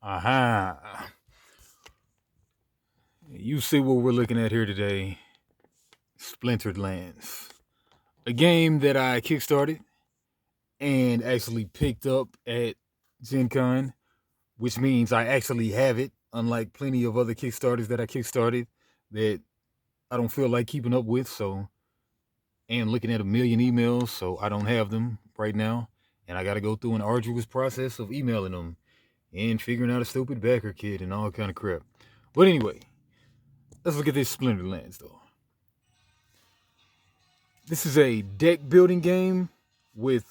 Aha. You see what we're looking at here today. Splintered Lands. A game that I kickstarted and actually picked up at Gen Con, which means I actually have it, unlike plenty of other Kickstarters that I kickstarted that I don't feel like keeping up with, and looking at a million emails, so I don't have them right now. And I gotta go through an arduous process of emailing them and figuring out a stupid backer kit and all kind of crap. But anyway, let's look at this Splintered Lands though. This is a deck building game with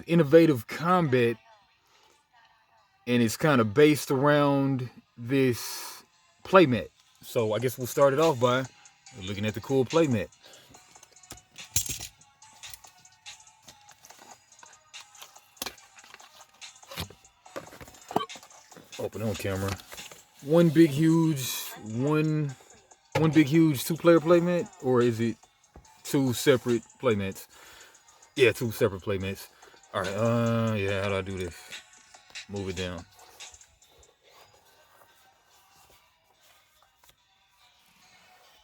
innovative combat, and it's kind of based around this playmat. So I guess we'll start it off by looking at the cool playmat. Open on camera. One big huge two-player playmat, or is it two separate playmats? Yeah, two separate playmats. All right. Yeah. How do I do this? Move it down.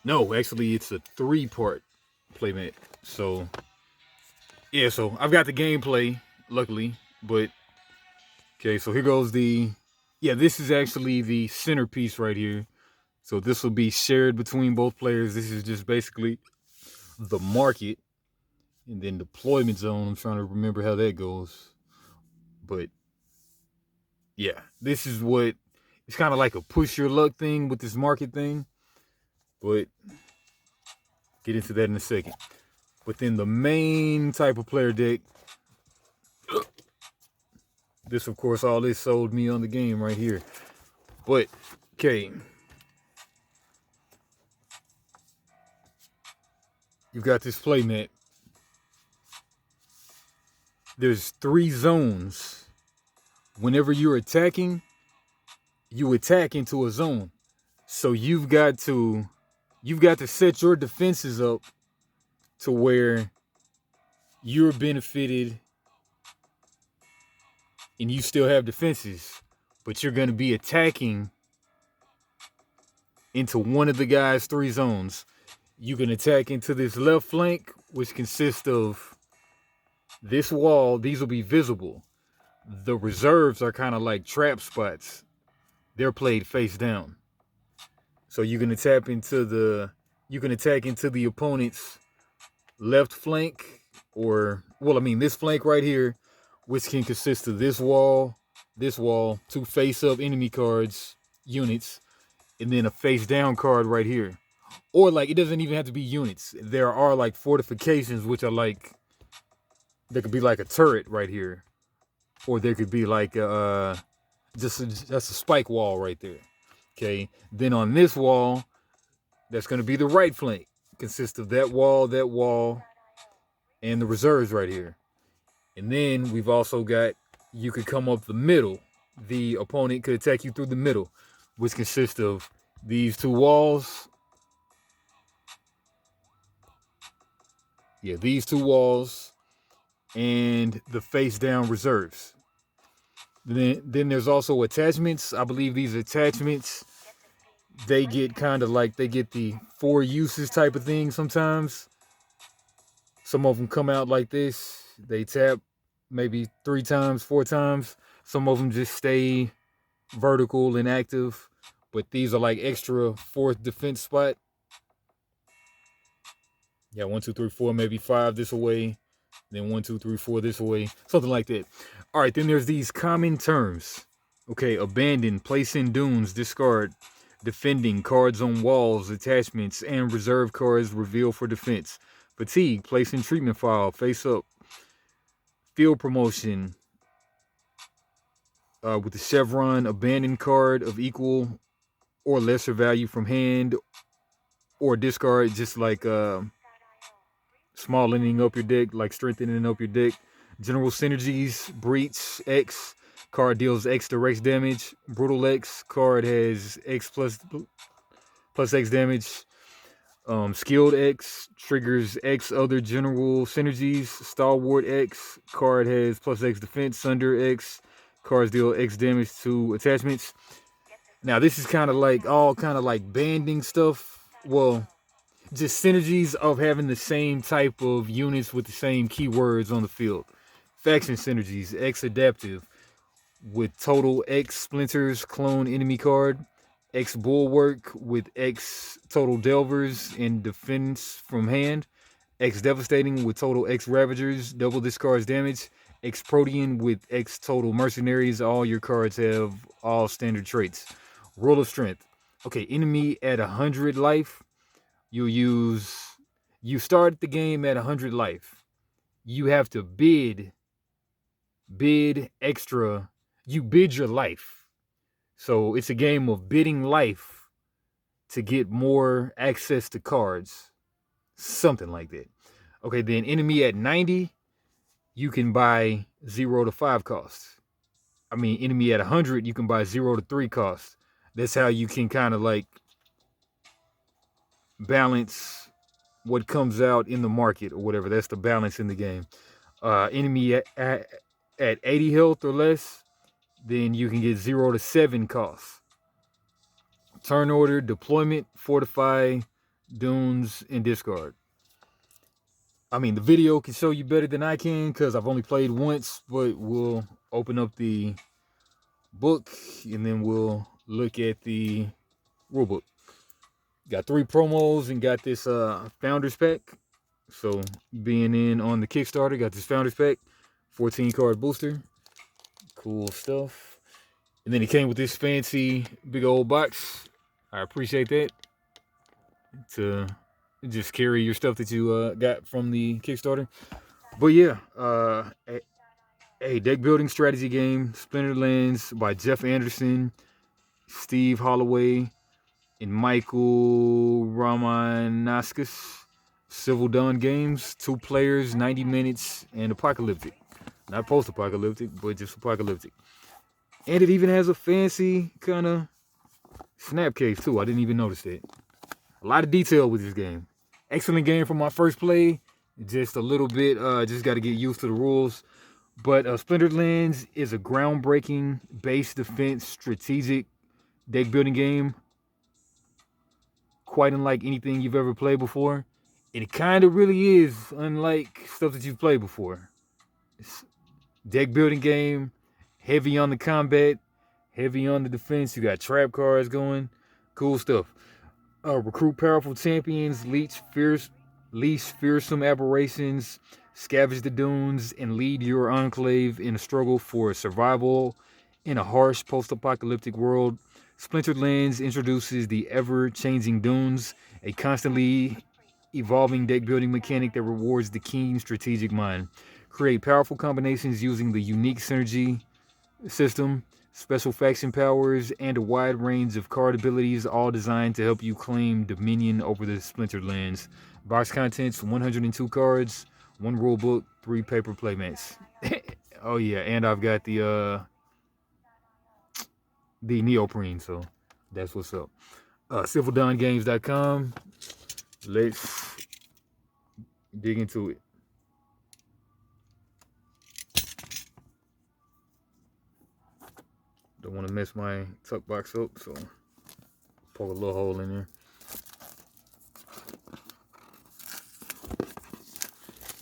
No, actually, it's a three-part playmat. So, yeah. So I've got the gameplay, luckily, but okay. So here goes the. Yeah, this is actually the centerpiece right here. So this will be shared between both players. This is just basically the market, and then deployment zone. I'm trying to remember how that goes. But yeah, this is what it's kind of like a push your luck thing with this market thing. But get into that in a second. But then the main type of player deck, this of course, all this sold me on the game right here. But okay, you've got this playmat. There's 3 zones. Whenever you're attacking, you attack into a zone. So you've got to set your defenses up to where you're benefited and you still have defenses, but you're going to be attacking into one of the guy's 3 zones. You can attack into this left flank, which consists of this wall. These will be visible. The reserves are kind of like trap spots. They're played face down. So you can attack into the opponent's left flank, or this flank right here, which can consist of this wall, 2 face-up enemy cards, units, and then a face-down card right here. Or like, it doesn't even have to be units. There are like fortifications, which are like, there could be like a turret right here, or there could be like just a spike wall right there. Okay, then on this wall, that's going to be the right flank. Consists of that wall, and the reserves right here. And then we've also got, you could come up the middle. The opponent could attack you through the middle, which consists of these 2 walls. Yeah, these 2 walls and the face down reserves. Then there's also attachments. I believe these attachments, they get kind of like, they get the 4 uses type of thing sometimes. Some of them come out like this. They tap maybe 3 times, 4 times. Some of them just stay vertical and active. But these are like extra 4th defense spot. Yeah, 1, 2, 3, 4, maybe 5 this away. Then 1, 2, 3, 4 this way. Something like that. All right, then there's these common terms. Okay, abandon, place in dunes, discard, defending, cards on walls, attachments, and reserve cards reveal for defense. Fatigue, place in treatment file, face up. Field promotion, with the chevron, abandon card of equal or lesser value from hand, or discard, just like smallening up your deck, like strengthening up your deck. General synergies, breach, X, card deals X direct damage. Brutal X, card has X plus X damage. Skilled X triggers X other general synergies. Stalwart X, card has plus X defense. Sunder X, Cards deal X damage to attachments. Now this is kind of like all kind of like banding stuff. Well, just synergies of having the same type of units with the same keywords on the field. Faction synergies, X adaptive with total X splinters clone enemy card. X bulwark with X total delvers and defense from hand. X devastating with total X ravagers, double this card's damage. X protean with X total mercenaries. All your cards have all standard traits. Roll of strength. Okay, enemy at 100 life. You start the game at 100 life. You have to bid extra. You bid your life. So it's a game of bidding life to get more access to cards. Something like that. Okay, then enemy at 90, you can buy 0 to 5 costs. I mean, enemy at 100, you can buy 0 to 3 costs. That's how you can kind of like balance what comes out in the market or whatever. That's the balance in the game. Enemy at 80 health or less, then you can get 0 to 7 costs. Turn order, deployment, fortify, dunes, and discard. I mean, the video can show you better than I can because I've only played once, but we'll open up the book and then we'll look at the rulebook. Got 3 promos and got this Founders Pack. So being in on the Kickstarter, got this Founders Pack, 14 card booster. Cool stuff. And then it came with this fancy big old box. I appreciate that. To just carry your stuff that you got from the Kickstarter. But yeah, a deck building strategy game, Splintered Lands by Jeff Anderson, Steve Holloway, and Michael Ramanauskas. Civil Dawn Games, 2 players, 90 minutes, and apocalyptic. Not post-apocalyptic, but just apocalyptic. And it even has a fancy kind of snap case too. I didn't even notice that. A lot of detail with this game. Excellent game for my first play. Just a little bit, just got to get used to the rules. But Splintered Lands is a groundbreaking base defense strategic deck building game. Quite unlike anything you've ever played before. And it kind of really is unlike stuff that you've played before. It's deck building game, heavy on the combat, heavy on the defense. You got trap cards going. Cool stuff. Recruit powerful champions, leash fearsome aberrations, scavenge the dunes, and lead your enclave in a struggle for survival in a harsh post-apocalyptic world. Splintered Lands introduces the ever-changing dunes, a constantly evolving deck building mechanic that rewards the keen strategic mind. Create powerful combinations using the unique synergy system, special faction powers, and a wide range of card abilities, all designed to help you claim dominion over the Splintered Lands. Box contents: 102 cards, 1 rule book, 3 paper playmats. Oh yeah, and I've got the neoprene, so that's what's up. CivilDawnGames.com. Let's dig into it. Don't want to mess my tuck box up, so poke a little hole in there.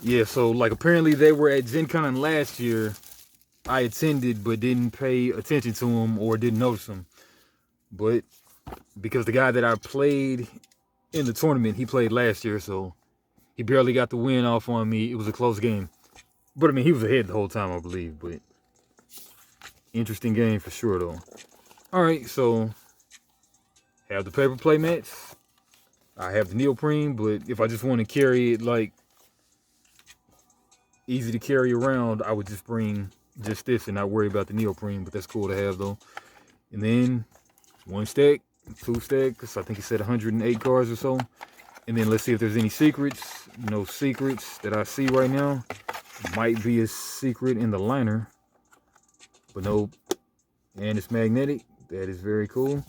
Yeah, so like apparently they were at Gen Con last year. I attended but didn't pay attention to them or didn't notice them. But because the guy that I played in the tournament, he played last year, so he barely got the win off on me. It was a close game. But I mean, he was ahead the whole time, I believe. But interesting game for sure, though. All right, so have the paper play mats. I have the neoprene, but if I just want to carry it like easy to carry around, I would just bring just this and not worry about the neoprene. But that's cool to have, though. And then 1 stack, 2 stacks. I think he said 108 cards or so. And then let's see if there's any secrets. No secrets that I see right now. Might be a secret in the liner. But nope. And it's magnetic. That is very cool.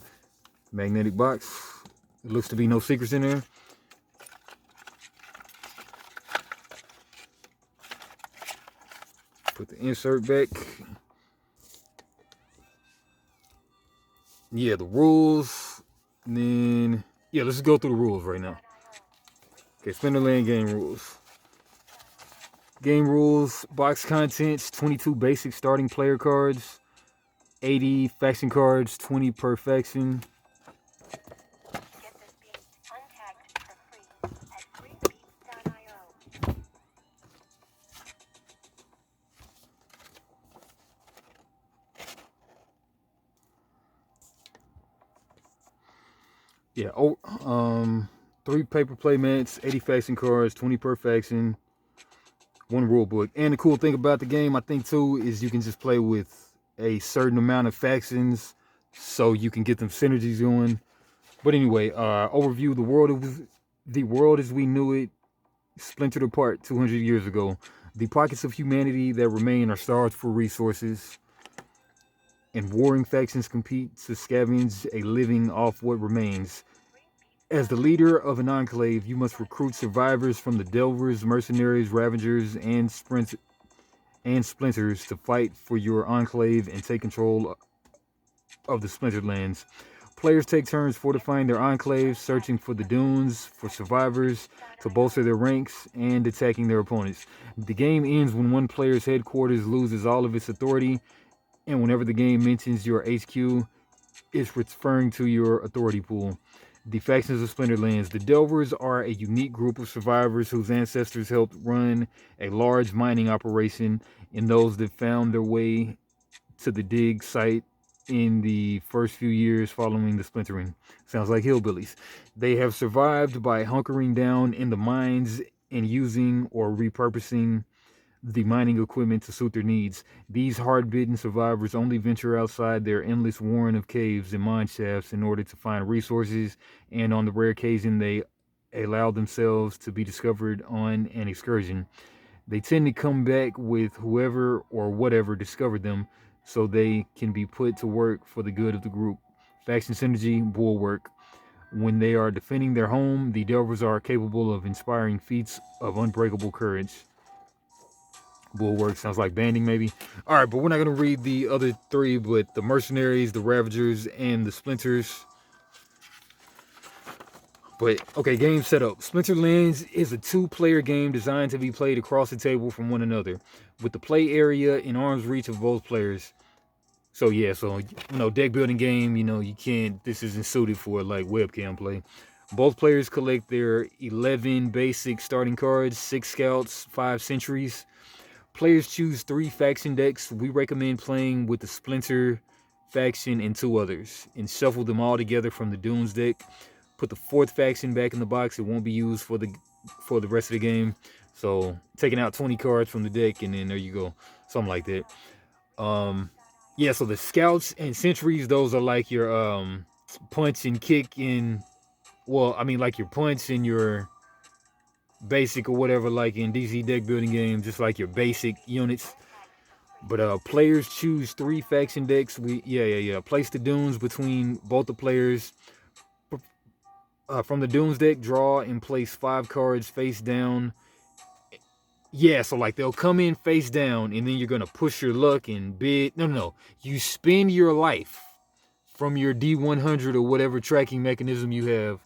Magnetic box. It looks to be no secrets in there. Put the insert back. yeah, the rules. And then, yeah, let's just go through the rules right now. Okay, Splinterland game rules. Game rules, box contents, 22 basic starting player cards, 80 faction cards, 20 per faction. Yeah, 3 paper play mats, 80 faction cards, 20 per faction, 1 rule book. And the cool thing about the game, I think too, is you can just play with a certain amount of factions, so you can get them synergies going. But anyway, overview: the world as we knew it splintered apart 200 years ago. The pockets of humanity that remain are starved for resources, and warring factions compete to scavenge a living off what remains. As the leader of an enclave, you must recruit survivors from the Delvers, Mercenaries, Ravagers, and Splinters to fight for your enclave and take control of the Splintered Lands. Players take turns fortifying their enclaves, searching for the dunes, for survivors to bolster their ranks, and attacking their opponents. The game ends when one player's headquarters loses all of its authority, and whenever the game mentions your HQ, it's referring to your authority pool. The factions of Splintered Lands. The Delvers are a unique group of survivors whose ancestors helped run a large mining operation, and those that found their way to the dig site in the first few years following the splintering. Sounds like hillbillies. They have survived by hunkering down in the mines and using or repurposing the mining equipment to suit their needs. These hard-bitten survivors only venture outside their endless warren of caves and mine shafts in order to find resources, and on the rare occasion they allow themselves to be discovered on an excursion. They tend to come back with whoever or whatever discovered them, so they can be put to work for the good of the group. Faction synergy, bulwark. When they are defending their home, the Delvers are capable of inspiring feats of unbreakable courage. Bulwark sounds like banding, maybe. All right, but we're not going to read the other 3, but the Mercenaries, the Ravagers, and the Splinters. But, okay, game setup. Splintered Lands is a 2-player game designed to be played across the table from one another, with the play area in arm's reach of both players. So, yeah, deck building game, you can't, this isn't suited for, like, webcam play. Both players collect their 11 basic starting cards, 6 scouts, 5 sentries. Players choose 3 faction decks. We recommend playing with the Splinter faction and 2 others, and shuffle them all together from the Dunes deck. Put the 4th faction back in the box. It won't be used for the rest of the game. So taking out 20 cards from the deck, and then there you go, something like that. Yeah. So the scouts and sentries, those are like your punch and kick in. Well, I mean, like your punch and your basic or whatever, like in DC deck building games, just like your basic units. But players choose 3 faction decks. Place the dunes between both the players. From the dunes deck, draw and place 5 cards face down. Yeah, so like they'll come in face down, and then you're gonna push your luck and bid. No. You spend your life from your D100 or whatever tracking mechanism you have,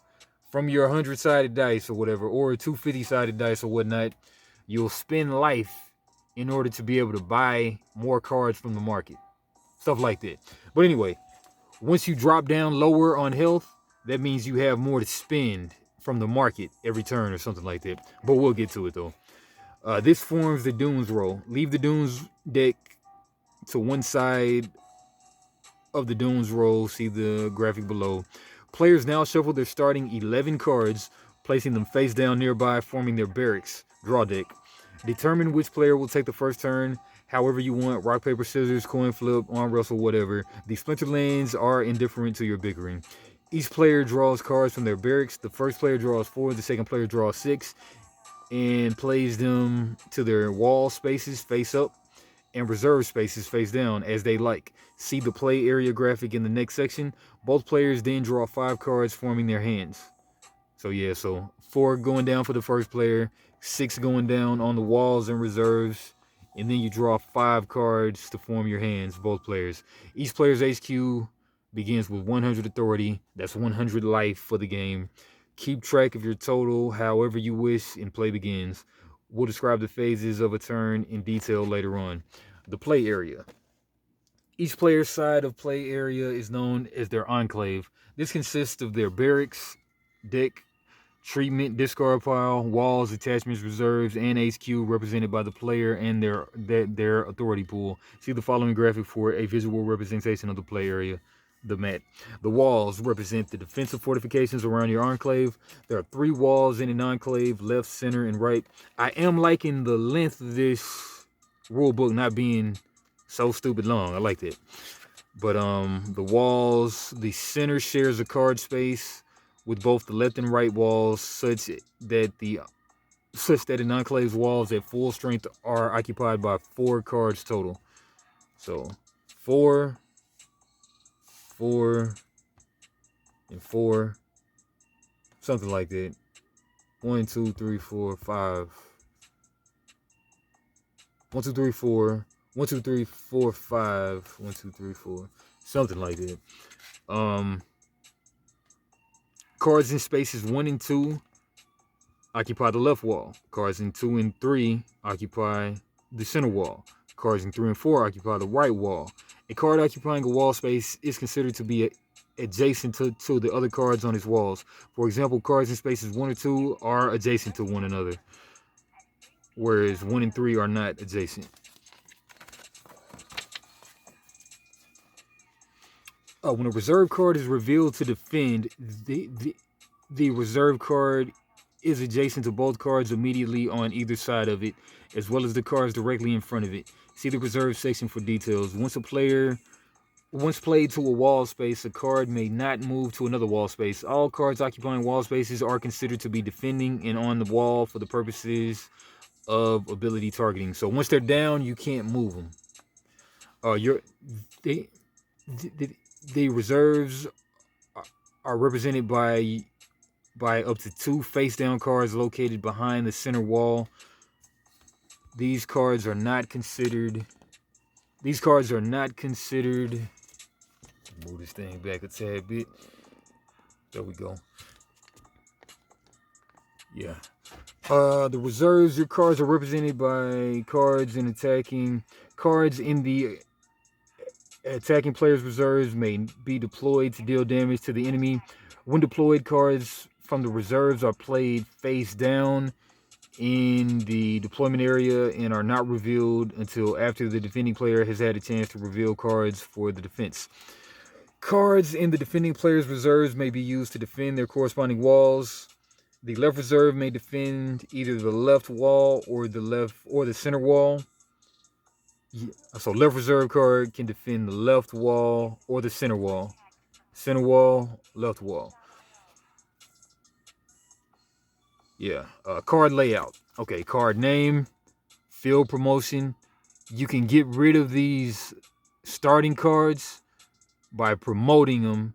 from your 100-sided dice or whatever, or a 250-sided dice or whatnot. You'll spend life in order to be able to buy more cards from the market. Stuff like that. But anyway, once you drop down lower on health, that means you have more to spend from the market every turn or something like that. But we'll get to it though. This forms the Dunes row. Leave the Dunes deck to one side of the Dunes row. See the graphic below. Players now shuffle their starting 11 cards, placing them face down nearby, forming their barracks. Draw deck. Determine which player will take the first turn, however you want. Rock, paper, scissors, coin flip, arm wrestle, whatever. The Splintered Lands are indifferent to your bickering. Each player draws cards from their barracks. The first player draws 4, the second player draws 6, and plays them to their wall spaces face up and reserve spaces face down as they like. See the play area graphic in the next section. Both players then draw 5 cards, forming their hands. So 4 going down for the first player, 6 going down on the walls and reserves, and then you draw 5 cards to form your hands, both players. Each player's HQ Begins with 100 authority. That's 100 life for the game. Keep track of your total however you wish, and play begins. We'll describe the phases of a turn in detail later on. The play area. Each player's side of play area is known as their enclave. This consists of their barracks, deck, treatment, discard pile, walls, attachments, reserves, and HQ represented by the player and their authority pool. See the following graphic for a visual representation of the play area. The mat. The walls represent the defensive fortifications around your enclave. There are 3 walls in an enclave, left, center, and right. I am liking the length of this rule book not being so stupid long. I liked it. But the walls, the center shares a card space with both the left and right walls, such that an enclave's walls at full strength are occupied by 4 cards total. So 4, 4, and 4, something like that. 1, 2, 3, 4, 5. 1, 2, 3, 4. 1, 2, 3, 4, 5. 1, 2, 3, 4. Something like that. Cards in spaces 1 and 2 occupy the left wall. Cards in 2 and 3 occupy the center wall. Cards in 3 and 4 occupy the right wall. A card occupying a wall space is considered to be adjacent to the other cards on its walls. For example, cards in spaces 1 or 2 are adjacent to one another, whereas 1 and 3 are not adjacent. When a reserve card is revealed to defend, the reserve card is adjacent to both cards immediately on either side of it, as well as the cards directly in front of it. See the reserve section for details. Once played to a wall space, a card may not move to another wall space. All cards occupying wall spaces are considered to be defending and on the wall for the purposes of ability targeting. So once they're down, you can't move them. The reserves are represented by up to 2 face-down cards located behind the center wall. These cards are not considered. Move this thing back a tad bit. There we go. Yeah. The reserves. Your cards are represented by cards in attacking. Cards in the attacking player's reserves may be deployed to deal damage to the enemy. When deployed, cards from the reserves are played face down in the deployment area and are not revealed until after the defending player has had a chance to reveal cards for the defense. Cards in the defending player's reserves may be used to defend their corresponding walls. The left reserve may defend either the left wall or the center wall. So left reserve card can defend the left wall or the center wall. Center wall, left wall. Yeah. Card layout. Okay, card name, field promotion. You can get rid of these starting cards by promoting them.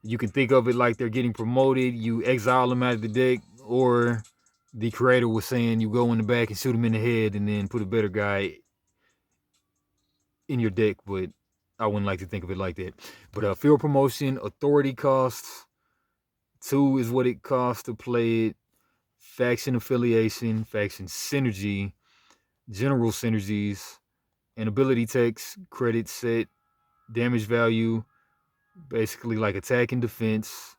You can think of it like they're getting promoted. You exile them out of the deck, or the creator was saying you go in the back and shoot him in the head and then put a better guy in your deck, but I wouldn't like to think of it like that. But field promotion, authority costs 2 is what it costs to play it. Faction affiliation, faction synergy, general synergies, and ability text, credit set, damage value, basically like attack and defense.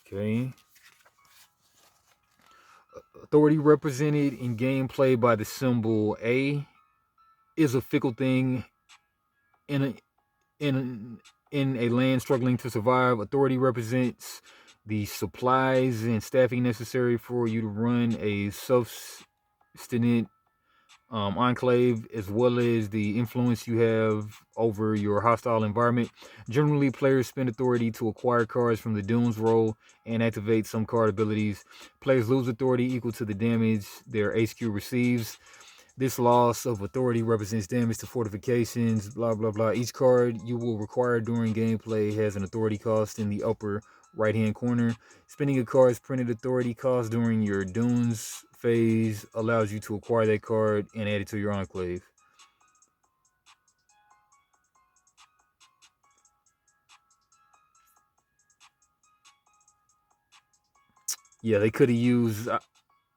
Okay. Authority represented in gameplay by the symbol A is a fickle thing in a land struggling to survive. Authority represents the supplies and staffing necessary for you to run a self-sustaining enclave, as well as the influence you have over your hostile environment. Generally, players spend authority to acquire cards from the Dunes roll and activate some card abilities. Players lose authority equal to the damage their HQ receives. This loss of authority represents damage to fortifications, blah, blah, blah. Each card you will require during gameplay has an authority cost in the upper right-hand corner. Spending a card's printed authority cost during your Dunes phase allows you to acquire that card and add it to your enclave. Yeah, they could have used.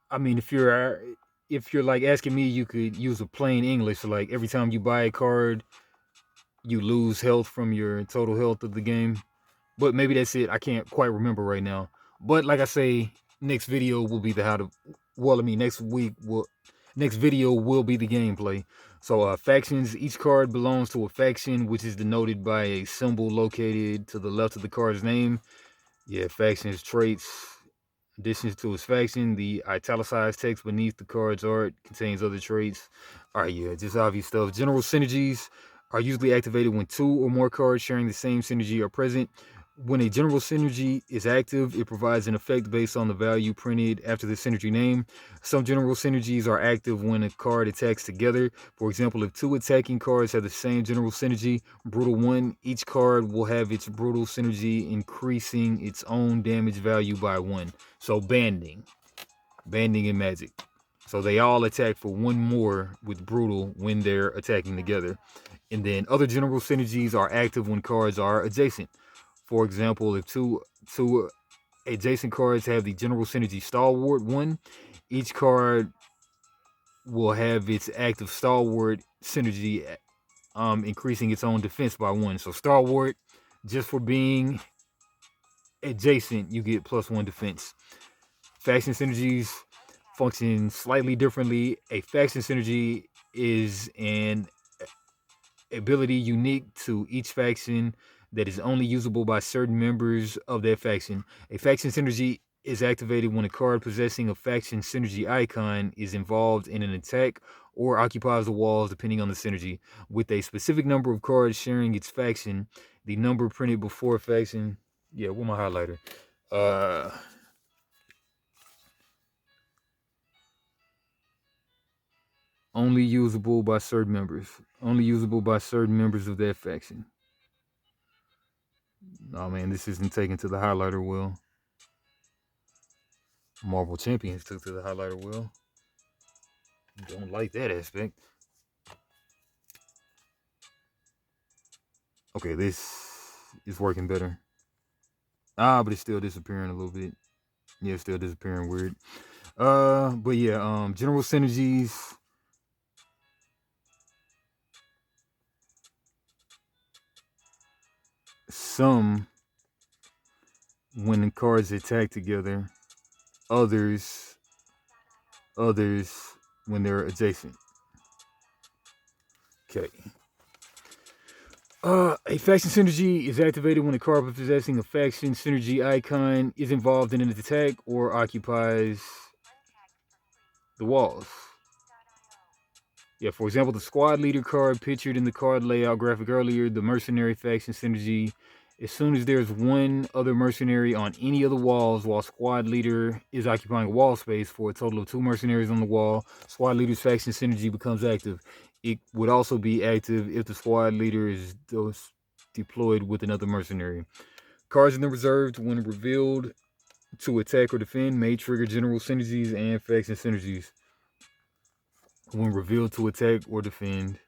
I mean, if you're like asking me, you could use a plain English. So like every time you buy a card, you lose health from your total health of the game. But maybe that's it. I can't quite remember right now. But like I say, next video will be the how to. Well, I mean, next video will be the gameplay. So factions. Each card belongs to a faction, which is denoted by a symbol located to the left of the card's name. Yeah, factions, traits. Additions to his faction, the italicized text beneath the card's art contains other traits. Alright, yeah, just obvious stuff. General synergies are usually activated when two or more cards sharing the same synergy are present. When a general synergy is active, it provides an effect based on the value printed after the synergy name. Some general synergies are active when a card attacks together. For example, if two attacking cards have the same general synergy, Brutal 1, each card will have its brutal synergy increasing its own damage value by 1. So banding in Magic. So they all attack for 1 more with Brutal when they're attacking together. And then other general synergies are active when cards are adjacent. For example, if two adjacent cards have the general synergy Stalwart 1, each card will have its active Stalwart synergy increasing its own defense by 1. So Stalwart, just for being adjacent, you get +1 defense. Faction synergies function slightly differently. A faction synergy is an ability unique to each faction that is only usable by certain members of that faction. A faction synergy is activated when a card possessing a faction synergy icon is involved in an attack or occupies the walls, depending on the synergy. With a specific number of cards sharing its faction, the number printed before a faction. Yeah, where's my highlighter? Only usable by certain members. Only usable by certain members of that faction. Oh man, this isn't taken to the highlighter well. Marvel Champions took to the highlighter well. Don't like that aspect. Okay, this is working better. But it's still disappearing a little bit. Yeah, it's still disappearing weird. But yeah, general synergies. Some when the cards attack together. Others when they're adjacent. Okay. A faction synergy is activated when a card possessing a faction synergy icon is involved in an attack or occupies the walls. Yeah, for example, the squad leader card pictured in the card layout graphic earlier, the mercenary faction synergy. As soon as there's one other mercenary on any of the walls while squad leader is occupying wall space for a total of 2 mercenaries on the wall, squad leader's faction synergy becomes active. It would also be active if the squad leader is deployed with another mercenary. Cards in the reserved when revealed to attack or defend may trigger general synergies and faction synergies. When revealed to attack or defend,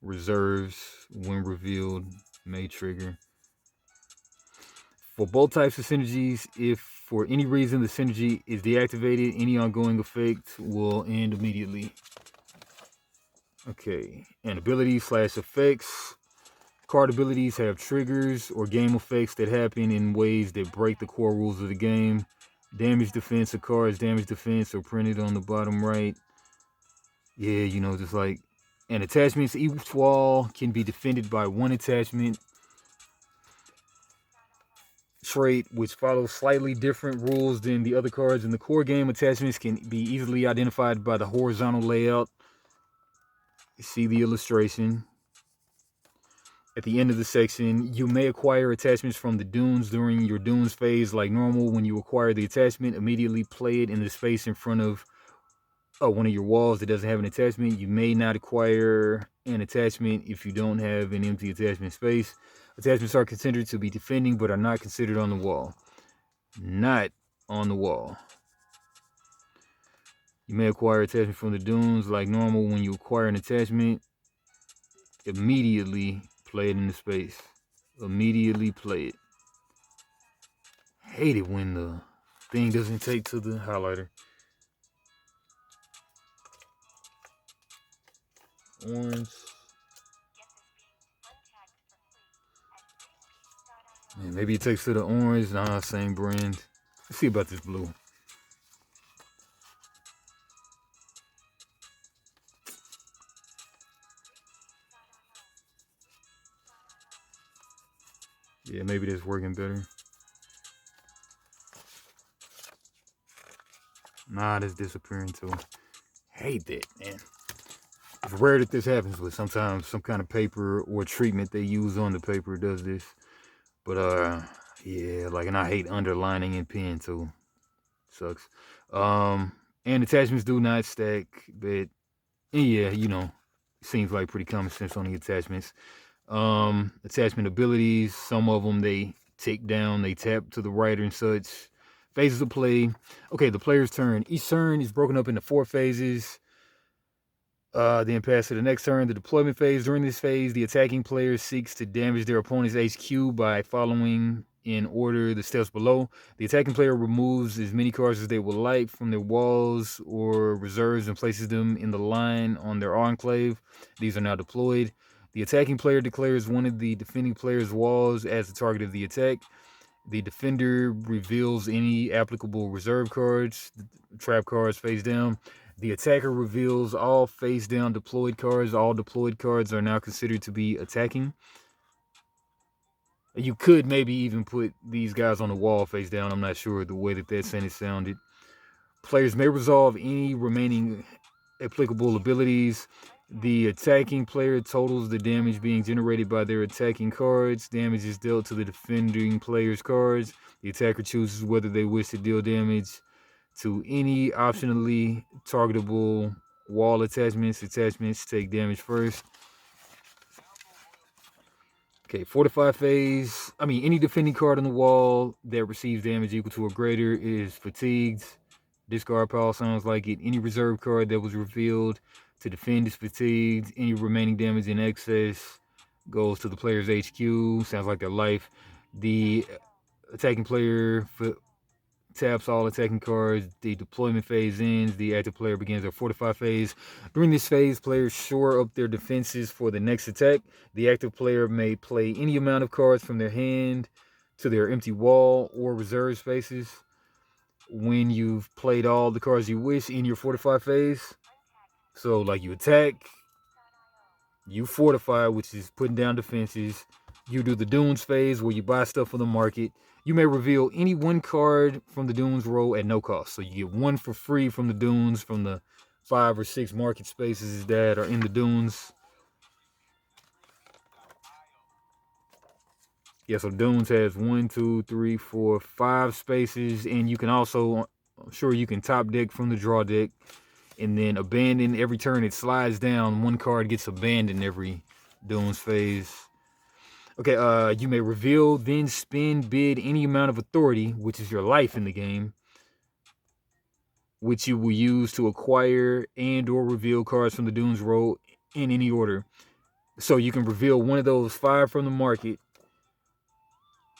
reserves when revealed may trigger. For both types of synergies, if for any reason the synergy is deactivated, any ongoing effect will end immediately. Okay, and abilities / effects. Card abilities have triggers or game effects that happen in ways that break the core rules of the game. Damage defense of cards, damage defense are printed on the bottom right. Yeah, you know, just like, and attachments, each wall can be defended by 1 attachment trait, which follows slightly different rules than the other cards in the core game. Attachments can be easily identified by the horizontal layout. See the illustration. At the end of the section, you may acquire attachments from the dunes during your dunes phase like normal. When you acquire the attachment, immediately play it in the space in front of one of your walls that doesn't have an attachment. You may not acquire an attachment if you don't have an empty attachment space. Attachments are considered to be defending but are not considered on the wall. Not on the wall. You may acquire attachment from the dunes like normal. When you acquire an attachment, immediately play it in the space. Immediately play it. Hate it when the thing doesn't take to the highlighter. Orange. Yeah, maybe it takes to the orange. Nah, same brand. Let's see about this blue. Yeah, maybe that's working better. Nah, that's disappearing too. Hate that, man. It's rare that this happens, but sometimes some kind of paper or treatment they use on the paper does this. But yeah, like, and I hate underlining in pen too. Sucks. And attachments do not stack, but yeah, you know, seems like pretty common sense on the attachments. Attachment abilities, some of them they tick down, they tap to the right and such. Phases of play. Okay, the player's turn. Each turn is broken up into 4 phases. Then pass to the next turn, the deployment phase. During this phase, the attacking player seeks to damage their opponent's HQ by following in order the steps below. The attacking player removes as many cards as they would like from their walls or reserves and places them in the line on their enclave. These are now deployed. The attacking player declares one of the defending player's walls as the target of the attack. The defender reveals any applicable reserve cards, trap cards face down. The attacker reveals all face down deployed cards. All deployed cards are now considered to be attacking. You could maybe even put these guys on the wall face down. I'm not sure the way that sentence sounded. Players may resolve any remaining applicable abilities. The attacking player totals the damage being generated by their attacking cards. Damage is dealt to the defending player's cards. The attacker chooses whether they wish to deal damage to any optionally targetable wall attachments. Attachments take damage first. Okay, fortify phase. Any defending card on the wall that receives damage equal to or greater is fatigued. Discard pile sounds like it. Any reserve card that was revealed to defend is fatigued. Any remaining damage in excess goes to the player's HQ. Sounds like their life. The attacking player taps all attacking cards. The deployment phase ends. The active player begins their fortify phase. During this phase, players shore up their defenses for the next attack. The active player may play any amount of cards from their hand to their empty wall or reserve spaces. When you've played all the cards you wish in your fortify phase, so like you attack, you fortify, which is putting down defenses. You do the Dunes phase where you buy stuff from the market. You may reveal any one card from the Dunes row at no cost. So you get one for free from the Dunes, from the 5 or 6 market spaces that are in the Dunes. Yeah, so Dunes has 1, 2, 3, 4, 5 spaces, and you can also, I'm sure you can top deck from the draw deck, and then abandon every turn it slides down. One card gets abandoned every Dunes phase. Okay, you may reveal, then spend, bid any amount of authority, which is your life in the game, which you will use to acquire and or reveal cards from the Dunes row in any order. So you can reveal one of those 5 from the market.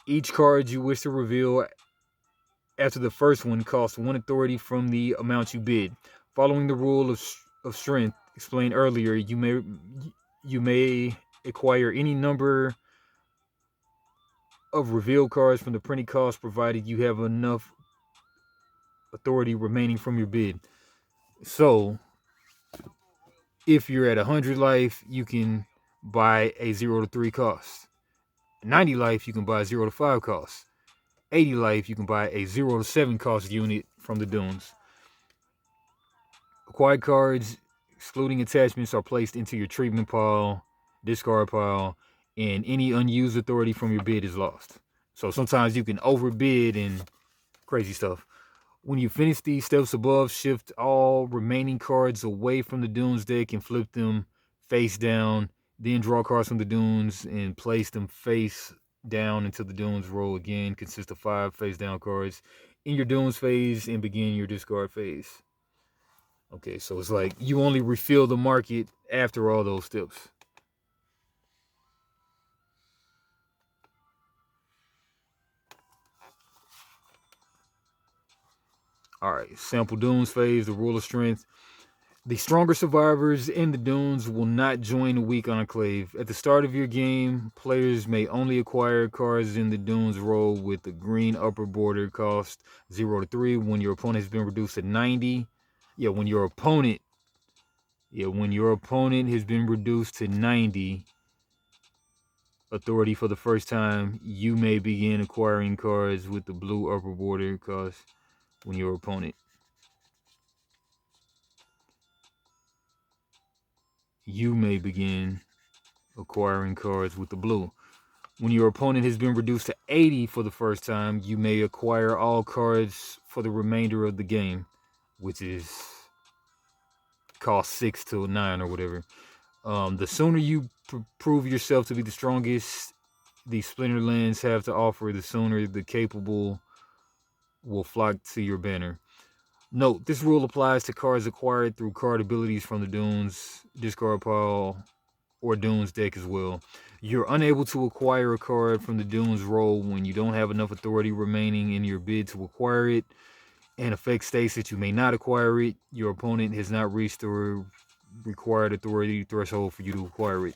Each card you wish to reveal after the first one costs 1 authority from the amount you bid. Following the rule of strength explained earlier, you may acquire any number of reveal cards from the printing cost, provided you have enough authority remaining from your bid. So, if you're at 100 life, you can buy a 0 to 3 cost. 90 life, you can buy a 0 to 5 cost. 80 life, you can buy a 0 to 7 cost unit from the Dunes. Acquired cards, excluding attachments, are placed into your treatment pile, discard pile, and any unused authority from your bid is lost. So sometimes you can overbid and crazy stuff. When you finish these steps above, shift all remaining cards away from the Dunes deck and flip them face down. Then draw cards from the Dunes and place them face down into the Dunes row. Again, consists of 5 face down cards in your Dunes phase and begin your discard phase. Okay, so it's like you only refill the market after all those steps. All right, sample dunes phase, the rule of strength. The stronger survivors in the dunes will not join the weak enclave. At the start of your game, players may only acquire cards in the dunes roll with the green upper border cost 0 to 3 when your opponent has been reduced to 90. When your opponent has been reduced to 90 authority for the first time, you may begin acquiring cards with the blue upper border cost when your opponent. You may begin acquiring cards with the blue. When your opponent has been reduced to 80 for the first time, you may acquire all cards for the remainder of the game, which is cost 6 to 9 or whatever. The sooner you prove yourself to be the strongest the Splintered lands have to offer, the sooner the capable will flock to your banner. Note, this rule applies to cards acquired through card abilities from the Dunes discard pile or Dunes deck as well. You're unable to acquire a card from the Dunes roll when you don't have enough authority remaining in your bid to acquire it. And effect states that you may not acquire it. Your opponent has not reached the required authority threshold for you to acquire it.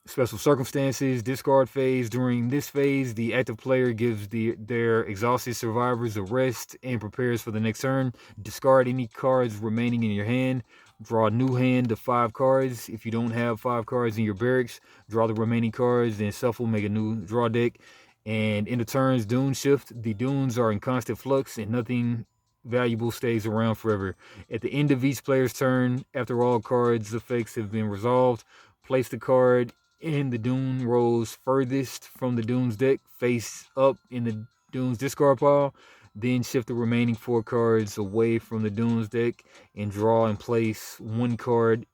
Special circumstances, discard phase. During this phase, the active player gives their exhausted survivors a rest and prepares for the next turn. Discard any cards remaining in your hand. Draw a new hand of 5 cards. If you don't have 5 cards in your barracks, draw the remaining cards, then shuffle, make a new draw deck. And in the turn's dune shift, the dunes are in constant flux and nothing valuable stays around forever. At the end of each player's turn, after all cards' effects have been resolved, place the card in the dune rows furthest from the dunes deck, face up in the dunes discard pile. Then shift the remaining 4 cards away from the dunes deck and draw and place 1 card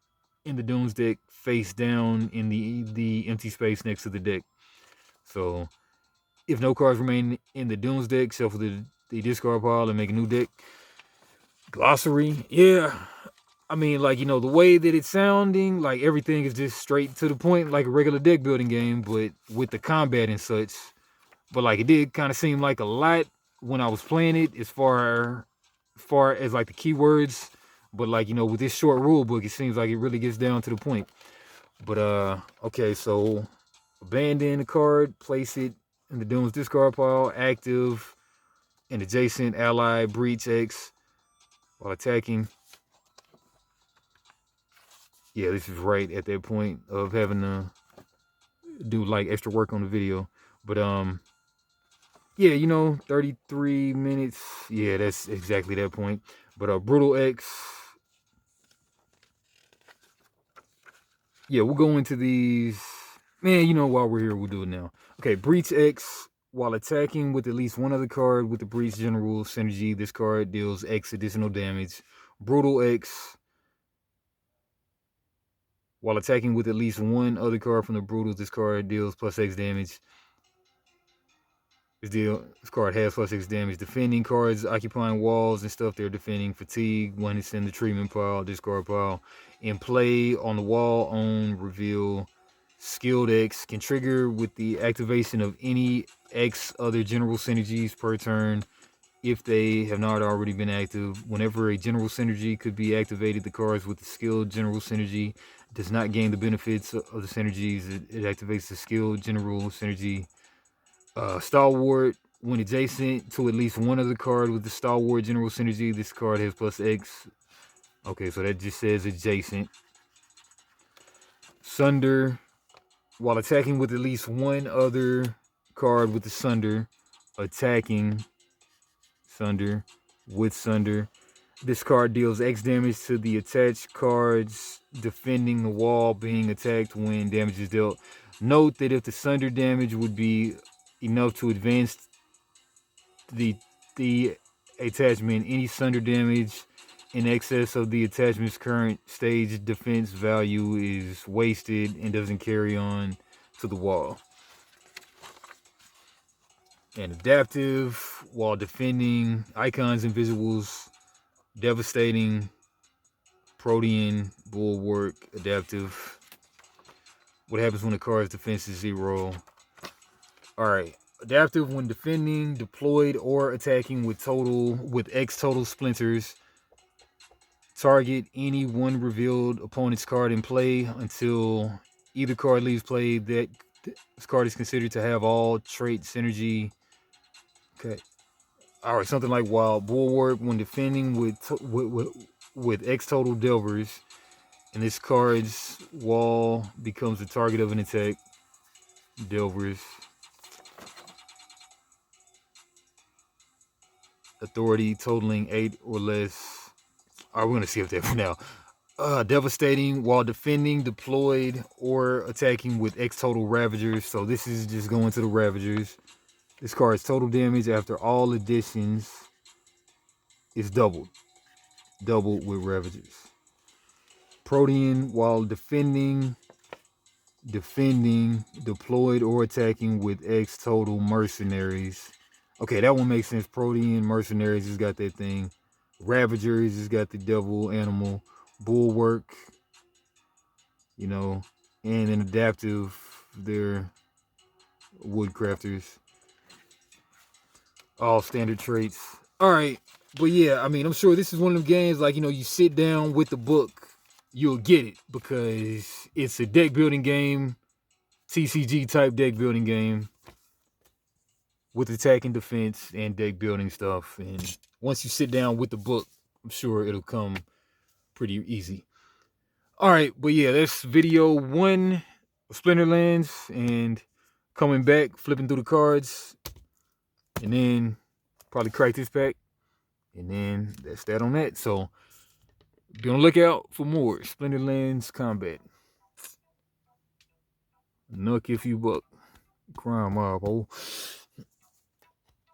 in the dunes deck face down in the empty space next to the deck. So if no cards remain in the dunes deck, shuffle the discard pile and make a new deck. Glossary. Yeah. I mean, like, the way that it's sounding, like, everything is just straight to the point, like a regular deck building game, but with the combat and such. But, like, it did kind of seem like a lot when I was playing it as far as, like, the keywords. But, like, with this short rule book, it seems like it really gets down to the point. But, okay, so abandon the card, place it in the Dunes discard pile, active, and adjacent ally, breach X, while attacking. Yeah, this is right at that point of having to do like extra work on the video. But yeah, 33 minutes. Yeah, that's exactly that point. But Brutal X. Yeah, we'll go into these. Man, while we're here, we'll do it now. Okay, Breach X. While attacking with at least one other card with the Breach General Synergy, this card deals X additional damage. Brutal X. While attacking with at least one other card from the Brutals, this card deals plus X damage. This card has plus 6 damage. Defending cards occupying walls and stuff they're defending. Fatigue when it's in the treatment pile, discard pile. In play on the wall, own, reveal. Skilled X can trigger with the activation of any X other general synergies per turn if they have not already been active. Whenever a general synergy could be activated, the cards with the skilled general synergy does not gain the benefits of the synergies. It activates the skilled general synergy. Stalwart, when adjacent to at least one other card with the Stalwart general synergy, this card has plus X. Okay, so that just says adjacent. Sunder, while attacking with at least one other card with the Sunder, attacking Sunder with Sunder. This card deals X damage to the attached cards defending the wall being attacked when damage is dealt. Note that if the Sunder damage would be enough to advance the attachment, any Sunder damage in excess of the attachment's current stage defense value is wasted and doesn't carry on to the wall. And adaptive, while defending icons and visuals, devastating, protean, bulwark, adaptive. What happens when the card's defense is 0? Alright, Adaptive when defending, deployed, or attacking with X total splinters. Target any one revealed opponent's card in play until either card leaves play. That this card is considered to have all trait synergy. Okay. All right, something like Wild Bulwark when defending with X total Delvers, and this card's wall becomes the target of an attack. Delvers. Authority totaling 8 or less. All right, we're gonna see if that for now. Devastating while defending, deployed, or attacking with X total Ravagers. So this is just going to the Ravagers. This card's total damage after all additions is doubled. Doubled with Ravagers. Protean while defending, deployed, or attacking with X total Mercenaries. Okay, that one makes sense. Protean, Mercenaries has got that thing. Ravagers has got the devil animal. Bulwark, you know, and an adaptive, they're woodcrafters. All standard traits. All right, but yeah, I mean, I'm sure this is one of them games, like, you know, you sit down with the book, you'll get it, because it's a deck building game, TCG type deck building game with attack and defense and deck building stuff. And once you sit down with the book, I'm sure it'll come pretty easy. All right, but yeah, that's video 1 of Splinterlands, and coming back, flipping through the cards, and then probably crack this pack, and then that's that on that. So be on the lookout for more Splinterlands Combat. Nuck if you buck. Crime mob, oh.